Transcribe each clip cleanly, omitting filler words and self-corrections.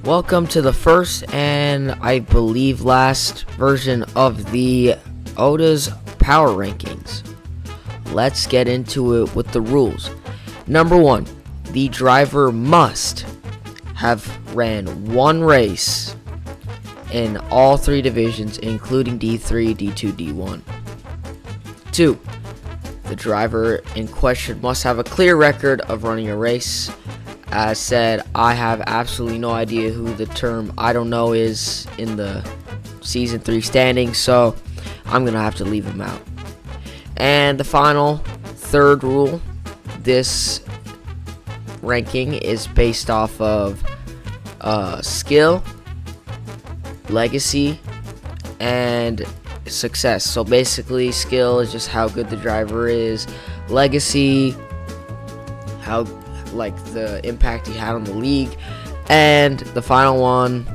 Welcome to the first and I believe last version of the ODA's power rankings. Let's get into it with the rules. Number 1, the driver must have ran one race in all 3 divisions, including D3, D2, D1. 2, the driver in question must have a clear record of running a race. As said, I have absolutely no idea who the term I don't know is in the Season 3 standings, so I'm going to have to leave him out. And the final, third rule, this ranking is based off of skill, legacy, and success. So basically, skill is just how good the driver is. Legacy, how the impact he had on the league, and the final one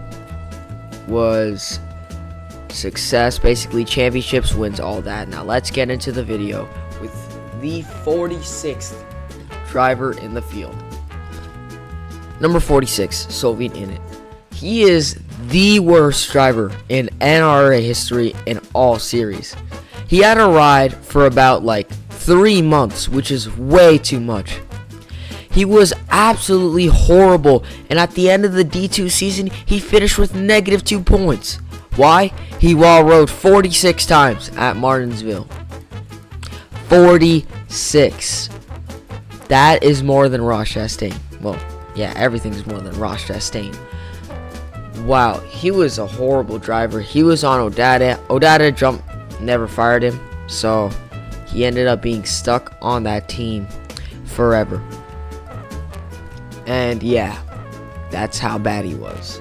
was success, basically championships, wins, all that. Now let's get into the video with the 46th driver in the field. Number 46, Soviet Init. He is the worst driver in NRRA history in all series. He had a ride for about 3 months, which is way too much. He was absolutely horrible, and at the end of the D2 season, he finished with -2 points. Why? He wall rode 46 times at Martinsville. 46. That is more than Ross Chastain. Well, yeah, everything's more than Ross Chastain. Wow, he was a horrible driver. He was on Odata. Odata never fired him, so he ended up being stuck on that team forever. And yeah, that's how bad he was.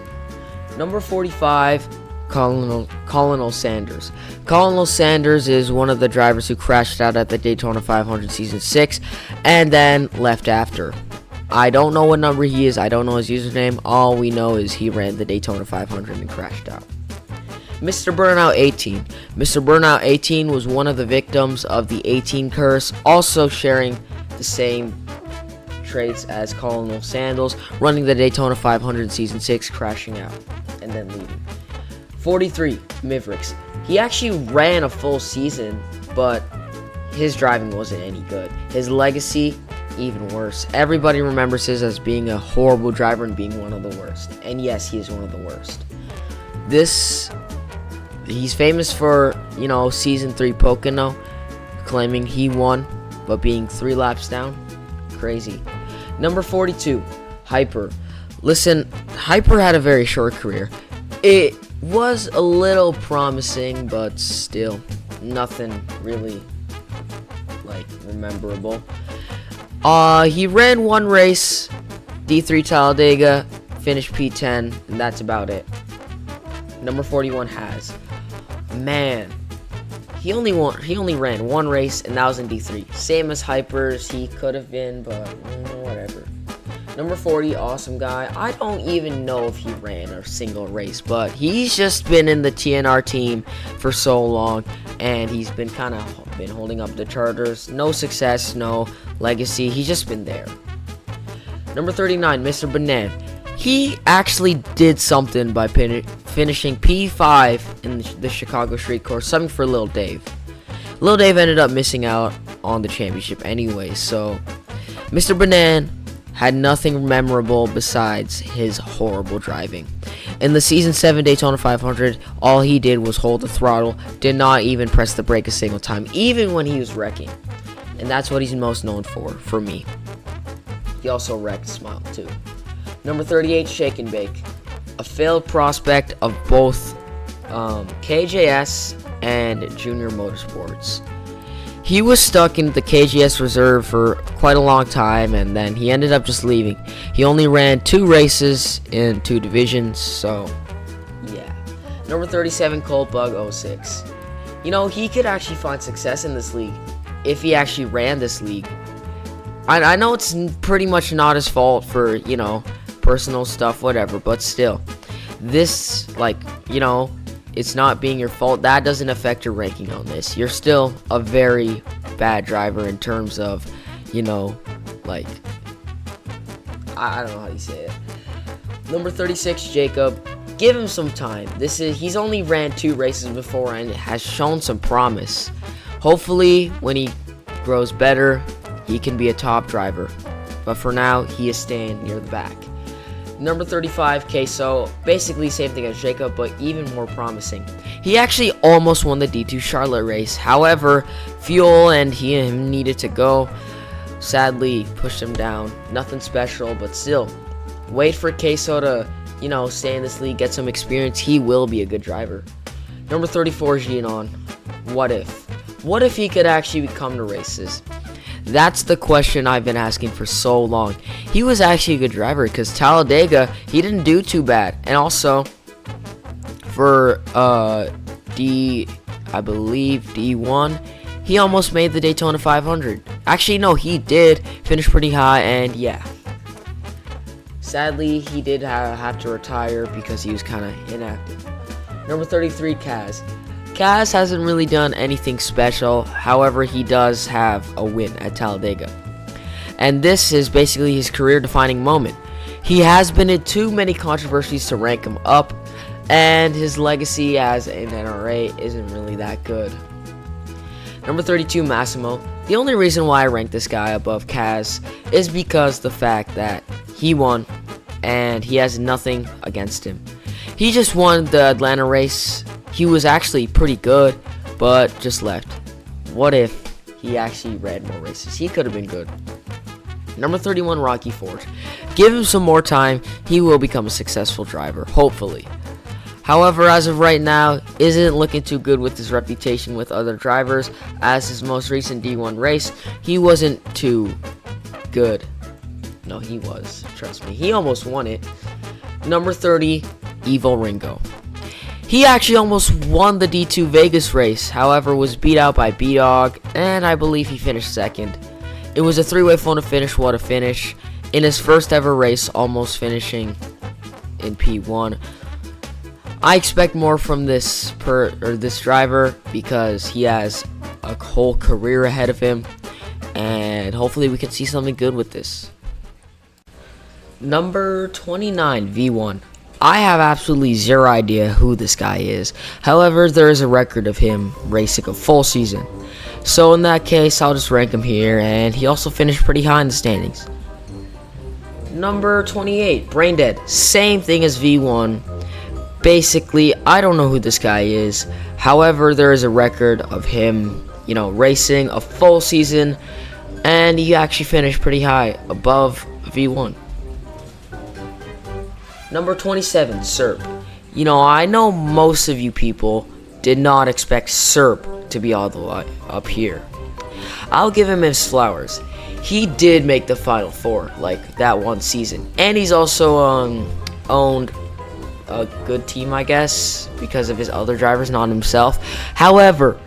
Number 45, Colonel Sanders. Colonel Sanders is one of the drivers who crashed out at the Daytona 500 Season 6 and then left after. I don't know what number he is. I don't know his username. All we know is he ran the Daytona 500 and crashed out. Mr. Burnout 18. Mr. Burnout 18 was one of the victims of the 18 curse, also sharing the same traits as Colonel Sanders, running the Daytona 500 in Season 6, crashing out, and then leaving. 43, Mavericks. He actually ran a full season, but his driving wasn't any good. His legacy, even worse. Everybody remembers him as being a horrible driver and being one of the worst. And yes, he is one of the worst. He's famous for, Season 3 Pocono, claiming he won, but being 3 laps down. Crazy. Number 42, Hyper. Listen, Hyper had a very short career. It was a little promising, but still nothing really memorable. He ran one race, D3 Talladega, finished P10, and that's about it. Number 41, Has. Man, he only ran one race, and that was in D3. Same as Hypers, he could have been, but whatever. Number 40, Awesome Guy. I don't even know if he ran a single race, but he's just been in the TNR team for so long, and he's been been holding up the charters. No success, no legacy. He's just been there. Number 39, Mr. Banan. He actually did something by finishing P5 in the Chicago Street Course, something for Lil Dave. Lil Dave ended up missing out on the championship anyway, so Mr. Banan had nothing memorable besides his horrible driving. In the Season 7 Daytona 500, all he did was hold the throttle, did not even press the brake a single time, even when he was wrecking. And that's what he's most known for me. He also wrecked Smile too. Number 38, Shake and Bake. A failed prospect of both KJS and Junior Motorsports. He was stuck in the KJS reserve for quite a long time, and then he ended up just leaving. He only ran 2 races in 2 divisions, so yeah. Number 37, Cold Bug 06. He could actually find success in this league if he actually ran this league. I know it's pretty much not his fault for, personal stuff, whatever, but still. This, it's not being your fault. That doesn't affect your ranking on this. You're still a very bad driver in terms of, I don't know how you say it. Number 36, Jacob. Give him some time. He's only ran 2 races before and has shown some promise. Hopefully, when he grows better, he can be a top driver. But for now, he is staying near the back. Number 35, Queso. Basically same thing as Jacob, but even more promising. He actually almost won the D2 Charlotte race. However, fuel and him needed to go. Sadly, pushed him down. Nothing special, but still. Wait for Queso to, stay in this league, get some experience. He will be a good driver. Number 34, Ginon. What if? What if he could actually come to races? That's the question I've been asking for so long. He was actually a good driver because Talladega, he didn't do too bad. And also, for I believe D1, he almost made the Daytona 500. Actually, no, he did finish pretty high, and yeah. Sadly, he did have to retire because he was kind of inactive. Number 33, Kaz. Kaz hasn't really done anything special. However, he does have a win at Talladega. And this is basically his career-defining moment. He has been in too many controversies to rank him up, and his legacy as an NRRA isn't really that good. Number 32, Massimo. The only reason why I rank this guy above Kaz is because the fact that he won, and he has nothing against him. He just won the Atlanta race. He was actually pretty good, but just left. What if he actually ran more races? He could have been good. Number 31, Rocky Forge. Give him some more time. He will become a successful driver, hopefully. However, as of right now, isn't looking too good with his reputation with other drivers. As his most recent D1 race, he wasn't too good. No, he was. Trust me. He almost won it. Number 30, Evil Ringo. He actually almost won the D2 Vegas race, however was beat out by B-Dog, and I believe he finished second. It was a 3-way photo finish, what a finish. In his first ever race, almost finishing in P1. I expect more from this driver because he has a whole career ahead of him, and hopefully we can see something good with this. Number 29, V1. I have absolutely zero idea who this guy is. However, there is a record of him racing a full season. So in that case, I'll just rank him here, and he also finished pretty high in the standings. Number 28, Braindead. Same thing as V1. Basically, I don't know who this guy is. However, there is a record of him, racing a full season, and he actually finished pretty high, above V1. Number 27, Serp. I know most of you people did not expect Serp to be all the way up here. I'll give him his flowers. He did make the Final Four, like that one season. And he's also owned a good team, I guess, because of his other drivers, not himself. However,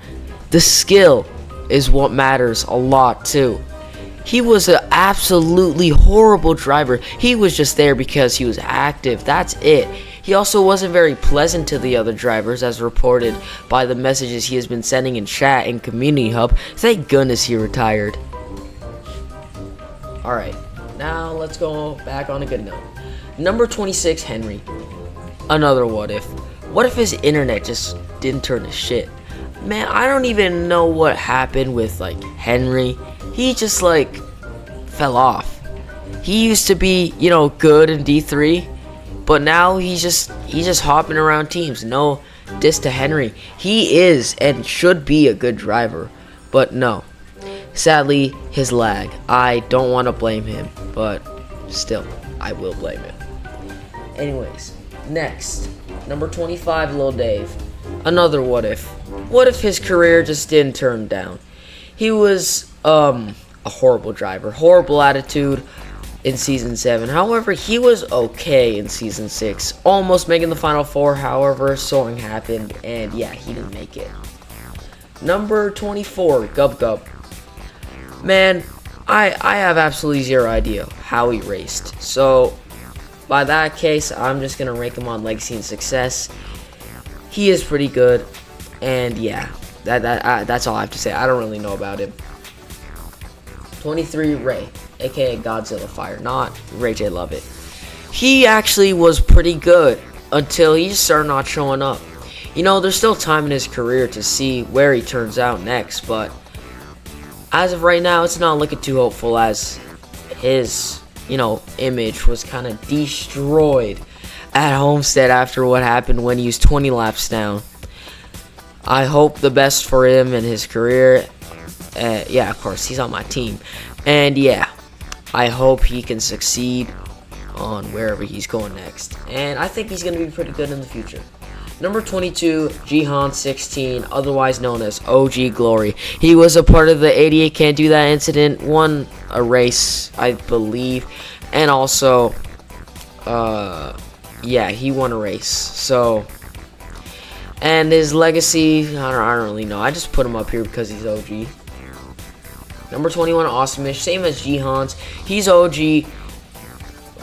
the skill is what matters a lot, too. He was an absolutely horrible driver. He was just there because he was active. That's it. He also wasn't very pleasant to the other drivers, as reported by the messages he has been sending in chat and Community Hub. Thank goodness he retired. Alright, now let's go back on a good note. Number 26, Henry. Another what if. What if his internet just didn't turn to shit? Man, I don't even know what happened with, Henry. He just, fell off. He used to be, good in D3, but now he's just hopping around teams. No diss to Henry. He is and should be a good driver, but no. Sadly, his lag. I don't want to blame him, but still, I will blame him. Anyways, next, number 25, Lil Dave. Another what if. What if his career just didn't turn down? He was a horrible driver, horrible attitude in season 7. However, he was okay in season 6, almost making the Final Four. However, soaring happened, and yeah, he didn't make it. Number 24, Gub Gub. Man, I have absolutely zero idea how he raced. So, by that case, I'm just gonna rank him on legacy and success. He is pretty good, and yeah, that's all I have to say. I don't really know about him. 23, Ray, aka Godzilla Fire, not Ray J Love It. He actually was pretty good until he started not showing up. You know, there's still time in his career to see where he turns out next, but as of right now, it's not looking too hopeful as his, image was kind of destroyed at Homestead after what happened when he was 20 laps down. I hope the best for him and his career. Yeah, of course, he's on my team. And yeah, I hope he can succeed on wherever he's going next. And I think he's going to be pretty good in the future. Number 22, Jihan 16, otherwise known as OG Glory. He was a part of the 88 Can't Do That incident, won a race, I believe, and also, yeah, he won a race. So, and his legacy, I don't really know. I just put him up here because he's OG. Number 21, Awesomeish, same as Jihan's. He's OG,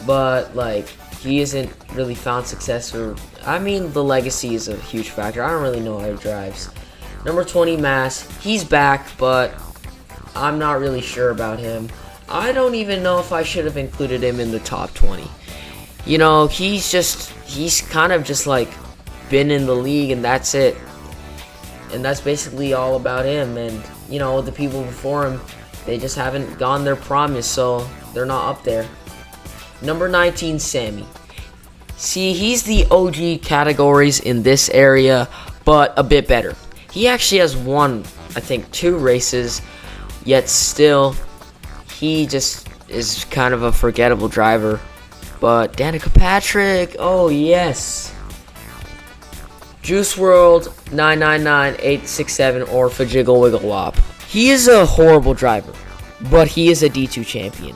but like he isn't really found success, or I mean the legacy is a huge factor. I don't really know how he drives. Number 20, Mass, he's back, but I'm not really sure about him. I don't even know if I should have included him in the top 20. You know, he's kind of just like been in the league and that's it. And that's basically all about him. And you know, the people before him, they just haven't gone their promise, so they're not up there. Number 19, Sammy. See, he's the OG categories in this area, but a bit better. He actually has won, I think, 2 races, yet still, he just is kind of a forgettable driver. But Danica Patrick, oh yes. Juice World 999867 or Fajiggle Wiggle Wop. He is a horrible driver, but he is a D2 champion.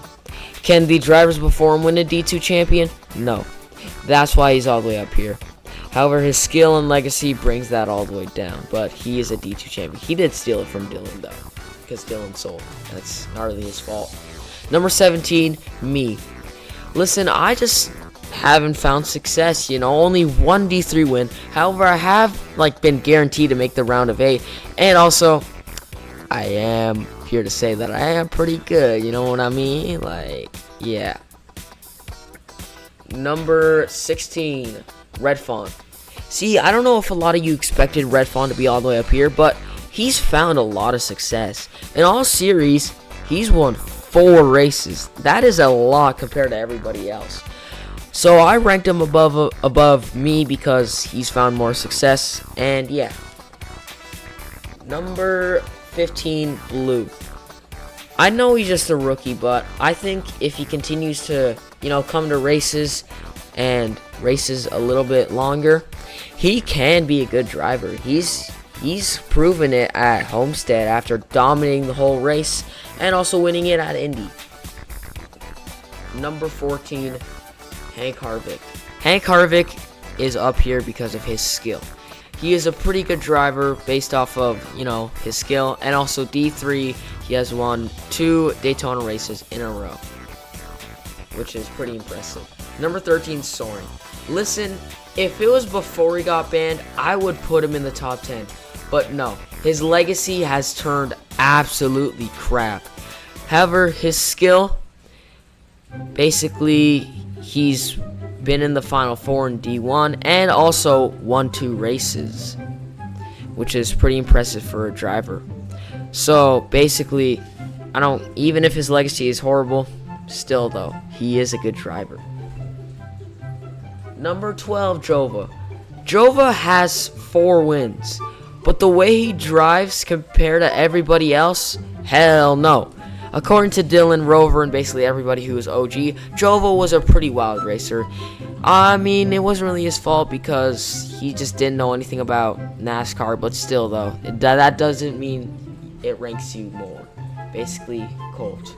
Can the drivers before him win a D2 champion? No. That's why he's all the way up here. However, his skill and legacy brings that all the way down, but he is a D2 champion. He did steal it from Dylan, though, because Dylan sold. That's not really his fault. Number 17, me. Listen, I just haven't found success, only one D3 win. However, I have been guaranteed to make the round of 8, and also I am here to say that I am pretty good, you know what I mean? Yeah. Number 16, Red Fawn. See, I don't know if a lot of you expected Red Fawn to be all the way up here, but he's found a lot of success. In all series, he's won 4 races. That is a lot compared to everybody else. So I ranked him above me because he's found more success, and yeah. Number 15, Blue. I know he's just a rookie, but I think if he continues to, come to races and races a little bit longer, he can be a good driver. He's proven it at Homestead after dominating the whole race and also winning it at Indy. Number 14, Hank Harvick. Hank Harvick is up here because of his skill. He is a pretty good driver based off of, his skill. And also D3, he has won 2 Daytona races in a row, which is pretty impressive. Number 13, Soaring. Listen, if it was before he got banned, I would put him in the top 10. But no, his legacy has turned absolutely crap. However, his skill, basically, he's been in the Final 4 in D1 and also won 2 races, which is pretty impressive for a driver. So basically, even if his legacy is horrible, still though, he is a good driver. Number 12, Jova. Jova has 4 wins, but the way he drives compared to everybody else, hell no. According to Dylan, Rover, and basically everybody who is OG, Jova was a pretty wild racer. I mean, it wasn't really his fault because he just didn't know anything about NASCAR, but still though, that doesn't mean it ranks you more. Basically, Colt.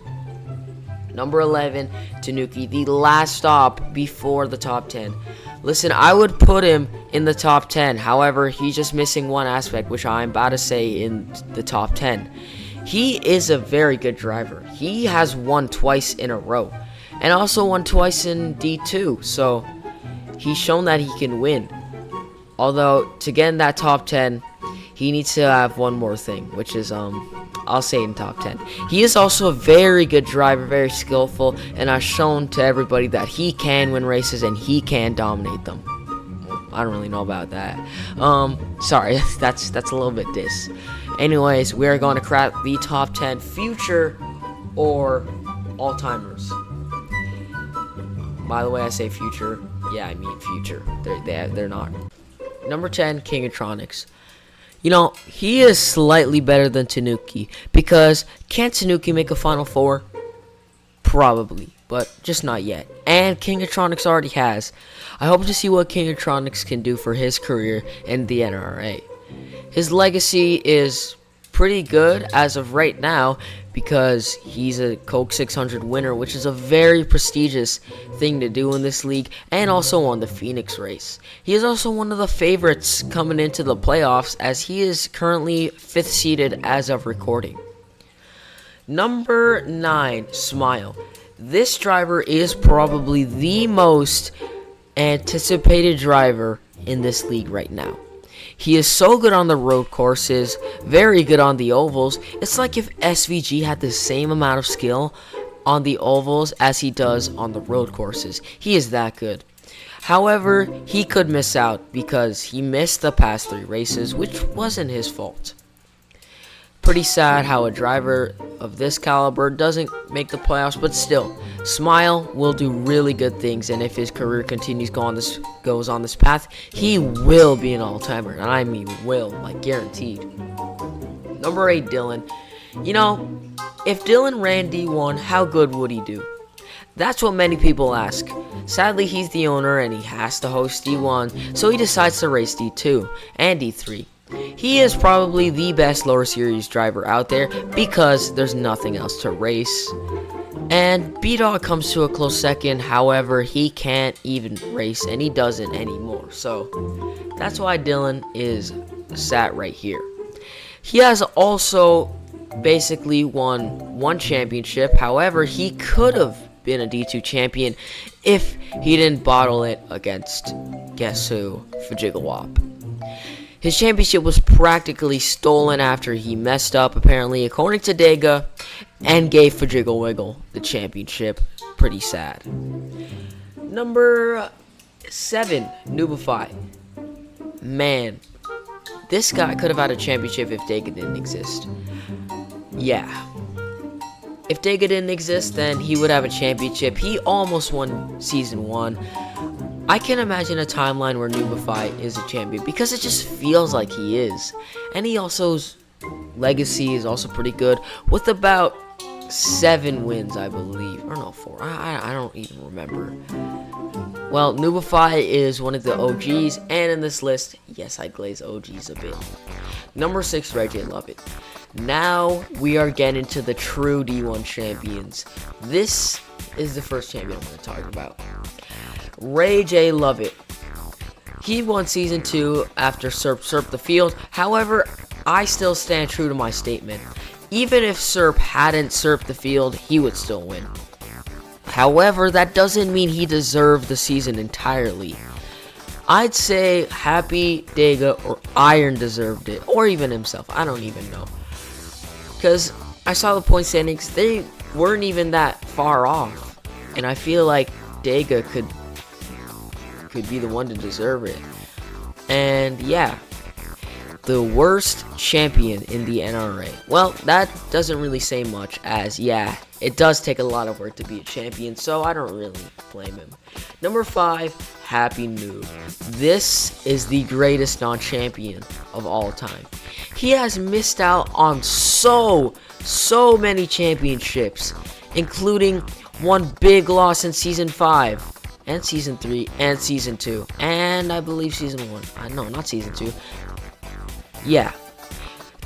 Number 11, Tanuki, the last stop before the top 10. Listen, I would put him in the top 10. However, he's just missing one aspect, which I'm about to say in the top 10. He is a very good driver. He has won twice in a row and also won twice in D2. So he's shown that he can win. Although to get in that top 10, he needs to have one more thing, which is I'll say in top 10. He is also a very good driver, very skillful, and has shown to everybody that he can win races and he can dominate them. I don't really know about that. Sorry, that's a little bit diss. Anyways, we are going to crack the top 10 future or all-timers. By the way, I say future. Yeah, I mean future. They're not. Number 10, Kingatronics. You know, he is slightly better than Tanuki, because can Tanuki make a Final Four? Probably, but just not yet. And Kingatronics already has. I hope to see what Kingatronics can do for his career in the NRRA. His legacy is pretty good as of right now, because he's a Coke 600 winner, which is a very prestigious thing to do in this league, and also won the Phoenix race. He is also one of the favorites coming into the playoffs, as he is currently 5th seeded as of recording. Number 9, Smile. This driver is probably the most anticipated driver in this league right now. He is so good on the road courses, very good on the ovals. It's like if SVG had the same amount of skill on the ovals as he does on the road courses. He is that good. However, he could miss out because he missed the past 3 races, which wasn't his fault. Pretty sad how a driver of this caliber doesn't make the playoffs, but still, Smile will do really good things, and if his career continues goes on this path, he will be an all-timer, and I mean will, like guaranteed. Number 8, Dylan. You know, if Dylan ran D1, how good would he do? That's what many people ask. Sadly, he's the owner and he has to host D1, so he decides to race D2 and D3. He is probably the best lower series driver out there because there's nothing else to race. And B-Dog comes to a close second, however, he can't even race and he doesn't anymore. So that's why Dylan is sat right here. He has also basically won 1 championship, however, he could have been a D2 champion if he didn't bottle it against, guess who, Fajigawap. His championship was practically stolen after he messed up, apparently, according to Dega, and gave Fajiggle Wiggle the championship. Pretty sad. Number 7, Noobify. Man, this guy could have had a championship if Dega didn't exist. Yeah. If Dega didn't exist, then he would have a championship. He almost won Season 1. I can imagine a timeline where Noobify is a champion because it just feels like he is. And he also's legacy is also pretty good with about 7 wins, I believe. Or no, 4. I don't even remember. Well, Noobify is one of the OGs, and in this list, yes, I glaze OGs a bit. Number 6, Ray J Lovett. Now we are getting to the true D1 champions. This is the first champion I'm going to talk about. Ray J Lovett. He won Season 2 after Serp the field. However, I still stand true to my statement. Even if Serp hadn't Serped the field, he would still win. However, that doesn't mean he deserved the season entirely. I'd say Happy, Dega, or Iron deserved it. Or even himself. I don't even know. Because I saw the point standings. They weren't even that far off. And I feel like Dega could be the one to deserve it. And yeah, the worst champion in the NRRA. Well, that doesn't really say much, as yeah, it does take a lot of work to be a champion, so I don't really blame him. Number 5, Happy Noob. This is the greatest non-champion of all time. He has missed out on so many championships, including one big loss in Season 5. And Season 3, and Season 2, and I believe Season 1. No, not Season 2. Yeah.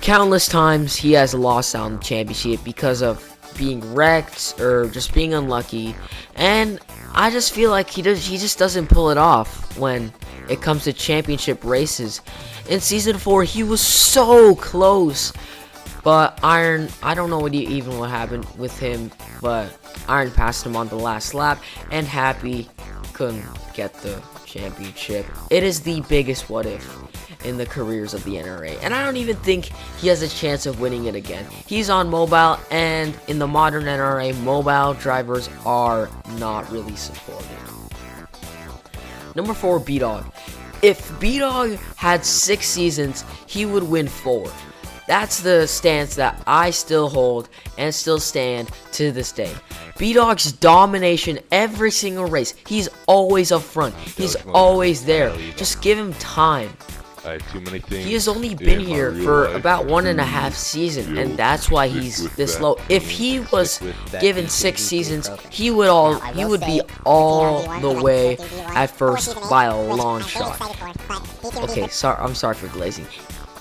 Countless times he has lost out on the championship because of being wrecked or just being unlucky. And I just feel like he just doesn't pull it off when it comes to championship races. In Season 4, he was so close. But Iron, I don't know what happened with him, but Iron passed him on the last lap, and Happy couldn't get the championship. It is the biggest what if. in the careers of the NRA, and I don't even think he has a chance of winning it again. He's on mobile, and in the modern NRA, mobile drivers are not really supported. Number 4, B-Dog. If B-Dog had 6 seasons, he would win 4. That's the stance that I still hold and still stand to this day. B-Dog's domination every single race. He's always up front. He's always there. Just give him time. I have too many things. He has only been here for about 1.5 seasons, and that's why he's this low. If he was given 6 seasons, he would be all the way at first by a long shot. Okay, I'm sorry for glazing.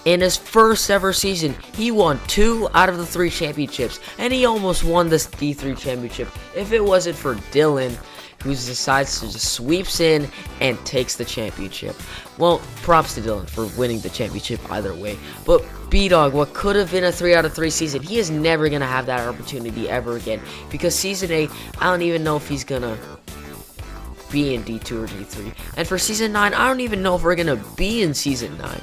In his first ever season, he won 2 out of the 3 championships, and he almost won this D3 championship if it wasn't for Dylan, who decides to just sweeps in and takes the championship. Well, props to Dylan for winning the championship either way. But B-Dog, what could have been a 3 out of 3 season, he is never going to have that opportunity ever again. Because Season 8, I don't even know if he's going to be in D2 or D3. And for Season 9, I don't even know if we're going to be in Season 9.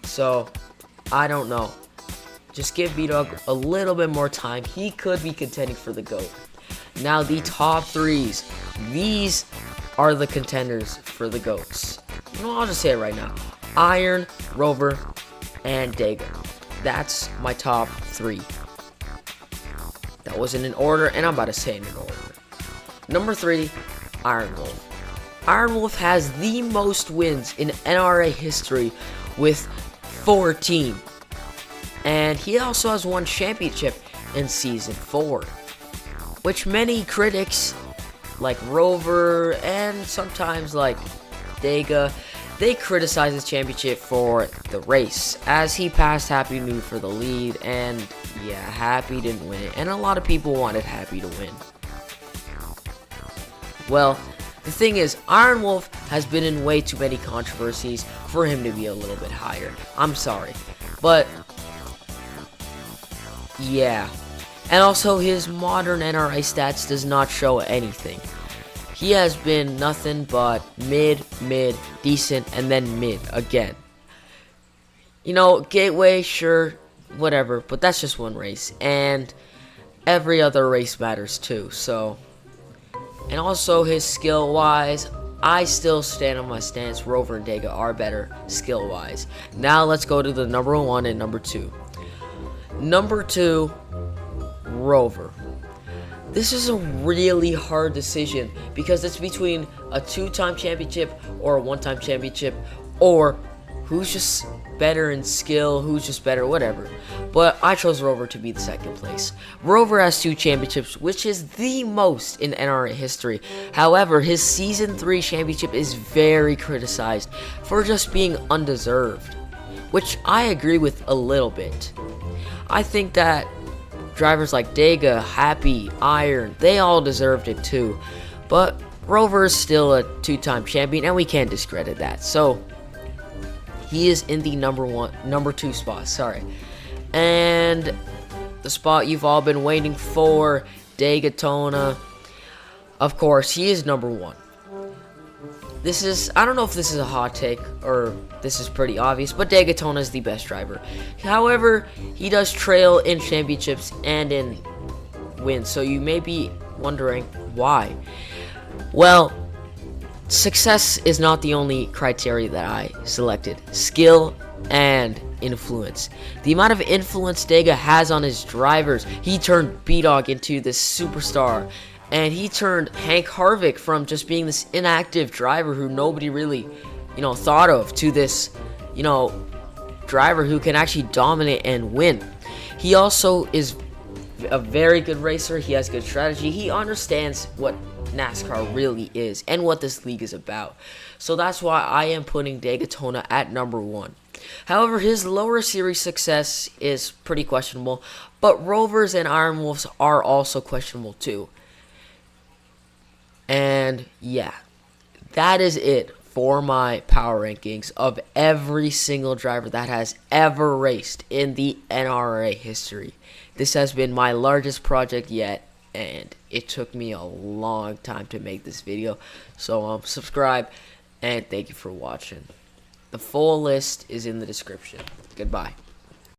So, I don't know. Just give B-Dog a little bit more time. He could be contending for the GOAT. Now, the top 3s. These are the contenders for the GOATs. I'll just say it right now. Iron, Rover, and Dega. That's my top 3. That wasn't in order, and I'm about to say it in order. Number 3, Iron Wolf. Iron Wolf has the most wins in NRA history with 14. And he also has won championship in Season 4. Which many critics, like Rover and sometimes like Dega, they criticize his championship for the race, as he passed Happy New for the lead, and yeah, Happy didn't win it, and a lot of people wanted Happy to win. Well, the thing is, Iron Wolf has been in way too many controversies for him to be a little bit higher. I'm sorry, but yeah. And also, his modern NRA stats does not show anything. He has been nothing but mid, decent, and then mid again. You know, Gateway, sure, whatever, but that's just one race. And every other race matters too, so. And also, his skill-wise, I still stand on my stance. Rover and Dega are better skill-wise. Now, let's go to the number 1 and number 2. Number 2, Rover. This is a really hard decision because it's between a 2-time championship or a 1-time championship, or who's just better in skill, who's just better, whatever. But I chose Rover to be the 2nd place. Rover has 2 championships, which is the most in NRA history. However, his Season 3 championship is very criticized for just being undeserved, which I agree with a little bit. I think that drivers like Dega, Happy, Iron, they all deserved it too. But Rover is still a 2-time champion, and we can't discredit that. So, he is in the number 2 spot, sorry. And the spot you've all been waiting for, Daytona. Of course, he is number 1. I don't know if this is a hot take or this is pretty obvious, but Daytona is the best driver. However, he does trail in championships and in wins, so you may be wondering why. Well, success is not the only criteria that I selected. Skill and influence. The amount of influence Dega has on his drivers, he turned B-Dog into this superstar. And he turned Hank Harvick from just being this inactive driver who nobody really, thought of, to this, driver who can actually dominate and win. He also is a very good racer. He has good strategy. He understands what NASCAR really is and what this league is about. So that's why I am putting Daytona at number 1. However, his lower series success is pretty questionable, but Rovers and Iron Wolves are also questionable too. And yeah, that is it for my power rankings of every single driver that has ever raced in the NRA history. This has been my largest project yet, and it took me a long time to make this video. So subscribe, and thank you for watching. The full list is in the description. Goodbye.